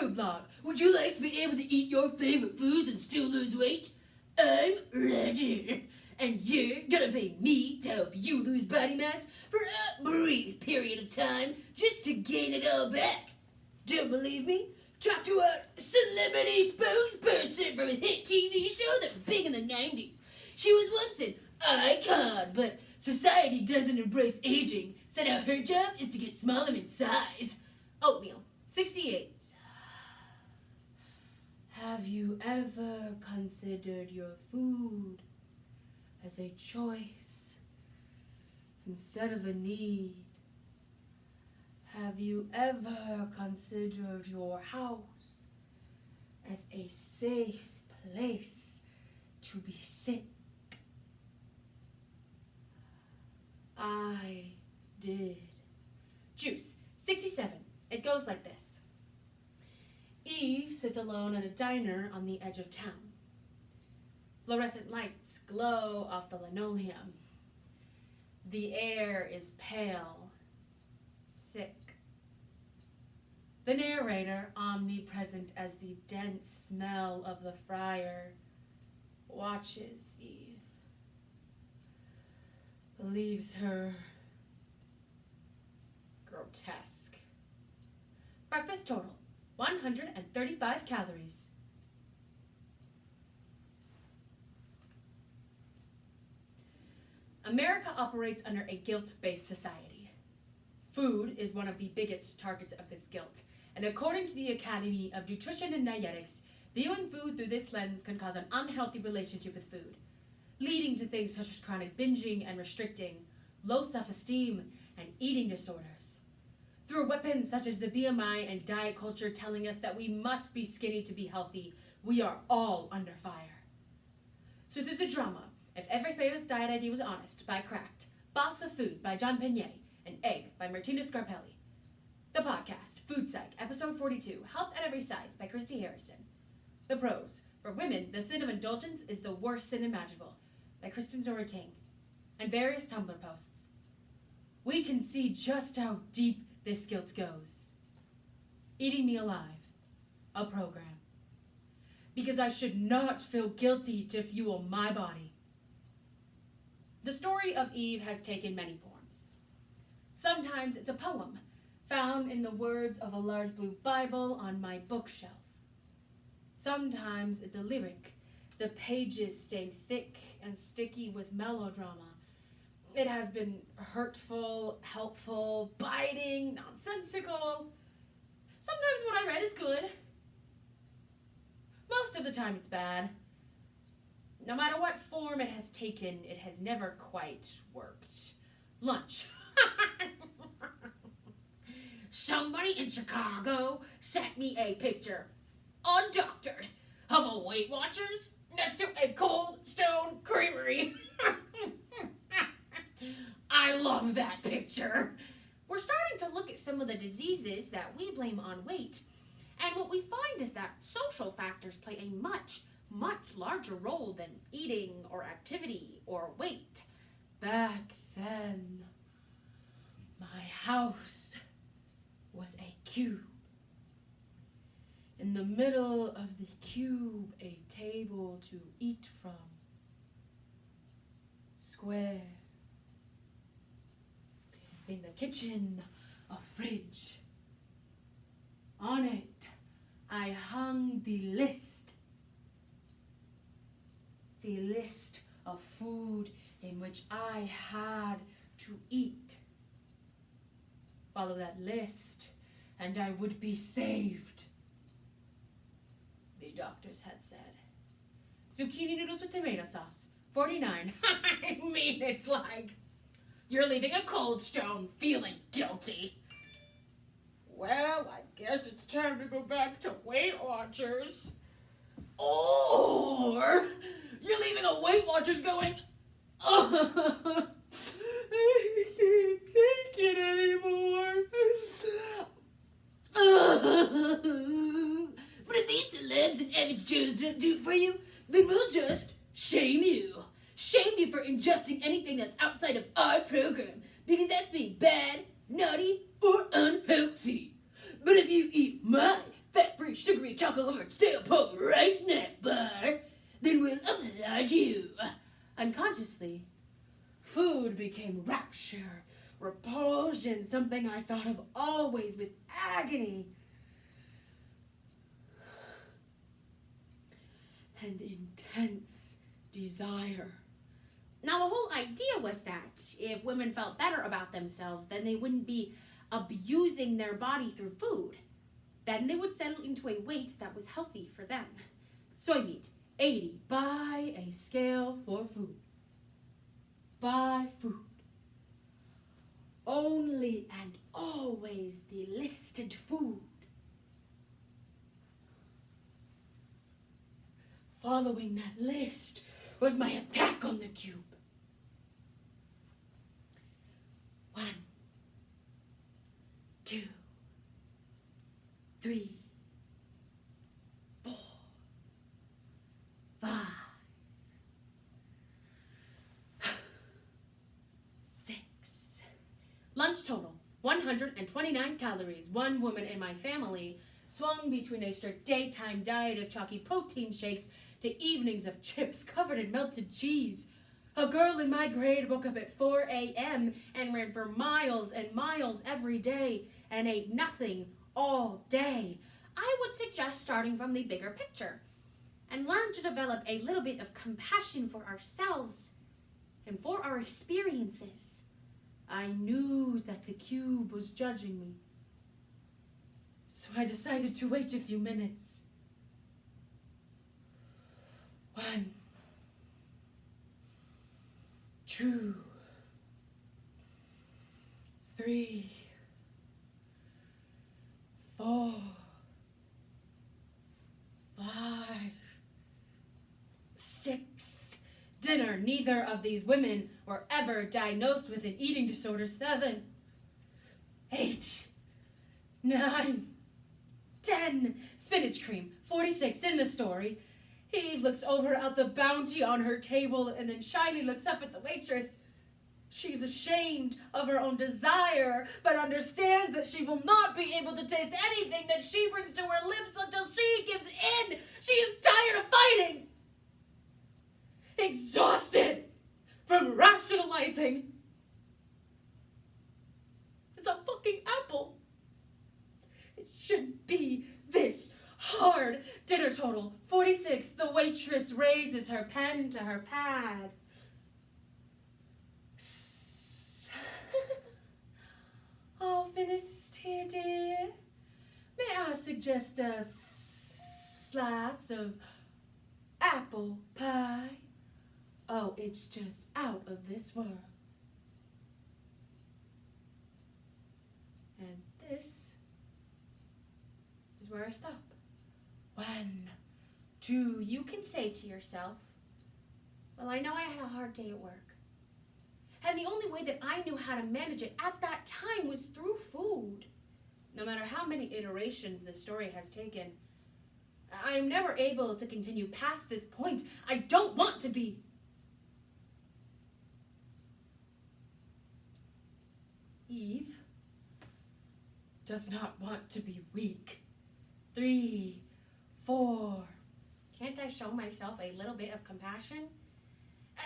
food blog. Would you like to be able to eat your favorite foods and still lose weight? I'm Roger, and you're gonna pay me to help you lose body mass for a brief period of time just to gain it all back. Don't believe me? Talk to a celebrity spokesperson from a hit TV show that was big in the 90s. She was once an icon, but society doesn't embrace aging, so now her job is to get smaller in size. Oatmeal, 68. Have you ever considered your food as a choice instead of a need? Have you ever considered your house as a safe place to be sick? I did. Juice, 67. It goes like this. Eve sits alone at a diner on the edge of town. Fluorescent lights glow off the linoleum. The air is pale, sick. The narrator, omnipresent as the dense smell of the fryer, watches Eve, believes her grotesque. Breakfast total, 135 calories. America operates under a guilt-based society. Food is one of the biggest targets of this guilt, and according to the Academy of Nutrition and Dietetics, viewing food through this lens can cause an unhealthy relationship with food, leading to things such as chronic binging and restricting, low self-esteem, and eating disorders. Through weapons such as the BMI and diet culture telling us that we must be skinny to be healthy, we are all under fire. So through the drama, If Every Famous Diet Idea Was Honest by Cracked, Boss of Food by John Penier, and Egg by Martina Scarpelli. The podcast, Food Psych, Episode 42, Health at Every Size by Christy Harrison. The prose, for women, the sin of indulgence is the worst sin imaginable, by Kristen Zora King, and various Tumblr posts. We can see just how deep this guilt goes. Eating Me Alive, a program. Because I should not feel guilty to fuel my body. The story of Eve has taken many forms. Sometimes it's a poem, found in the words of a large blue Bible on my bookshelf. Sometimes it's a lyric, the pages stained thick and sticky with melodrama. It has been hurtful, helpful, biting, nonsensical. Sometimes what I read is good. Most of the time it's bad. No matter what form it has taken, it has never quite worked. Lunch. Somebody in Chicago sent me a picture, undoctored, of a Weight Watchers next to a Cold Stone Creamery. I love that picture. We're starting to look at some of the diseases that we blame on weight. And what we find is that social factors play a much, much larger role than eating or activity or weight. Back then, my house was a cube. In the middle of the cube, a table to eat from. Square. In the kitchen, a fridge. On it, I hung the list of food in which I had to eat. Follow that list, and I would be saved, the doctors had said. Zucchini noodles with tomato sauce, $49. I mean, it's like you're leaving a Cold Stone feeling guilty. Well, I guess it's time to go back to Weight Watchers. Or you're leaving a Weight Watchers going, oh, I can't take it anymore. But if these celebs and average Joes don't do it for you, then we'll just shame you. Shame you for ingesting anything that's outside of our program, because that's being bad, naughty, or unhealthy. But if you eat my fat-free, sugary, chocolate-covered, stale-puffed rice snack bar, then we'll upside you. Unconsciously, food became rapture, repulsion, something I thought of always with agony and intense desire. Now, the whole idea was that if women felt better about themselves, then they wouldn't be abusing their body through food. Then they would settle into a weight that was healthy for them. Soy meat, 80. Buy a scale for food. Buy food. Only and always the listed food. Following that list was my attack on the cube. 1, 2, 3, 4, 5, 6. Lunch total, 129 calories. One woman in my family swung between a strict daytime diet of chalky protein shakes to evenings of chips covered in melted cheese. A girl in my grade woke up at 4 a.m. and ran for miles and miles every day and ate nothing all day. I would suggest starting from the bigger picture and learn to develop a little bit of compassion for ourselves and for our experiences. I knew that the cube was judging me, so I decided to wait a few minutes. 1, 2, 3, 4, 5, 6. Dinner. Neither of these women were ever diagnosed with an eating disorder. 7, 8, 9, 10. Spinach cream. 46 in the story. Eve looks over at the bounty on her table and then shyly looks up at the waitress. She's ashamed of her own desire, but understands that she will not be able to taste anything that she brings to her lips until she gives in. She is tired of fighting. Exhausted from rationalizing. It's a fucking apple. It shouldn't be this hard. Dinner total, 46. The waitress raises her pen to her pad. All finished here, dear. May I suggest a slice of apple pie? Oh, it's just out of this world. And this is where I stop. 1, 2. You can say to yourself, well, I know I had a hard day at work. And the only way that I knew how to manage it at that time was through food. No matter how many iterations this story has taken, I am never able to continue past this point. I don't want to be. Eve does not want to be weak. 3, 4. Can't I show myself a little bit of compassion?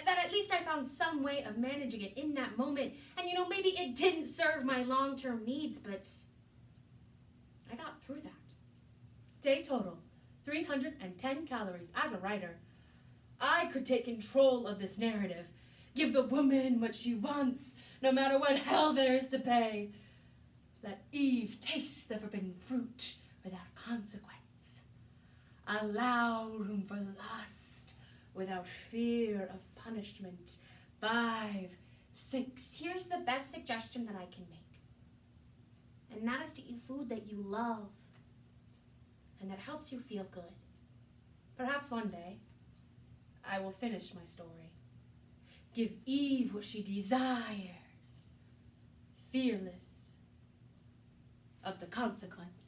That at least I found some way of managing it in that moment. And maybe it didn't serve my long-term needs, but I got through that. Day total, 310 calories. As a writer, I could take control of this narrative. Give the woman what she wants, no matter what hell there is to pay. Let Eve taste the forbidden fruit without consequence. Allow room for lust without fear of punishment. 5, 6. Here's the best suggestion that I can make. And that is to eat food that you love and that helps you feel good. Perhaps one day I will finish my story. Give Eve what she desires, fearless of the consequence.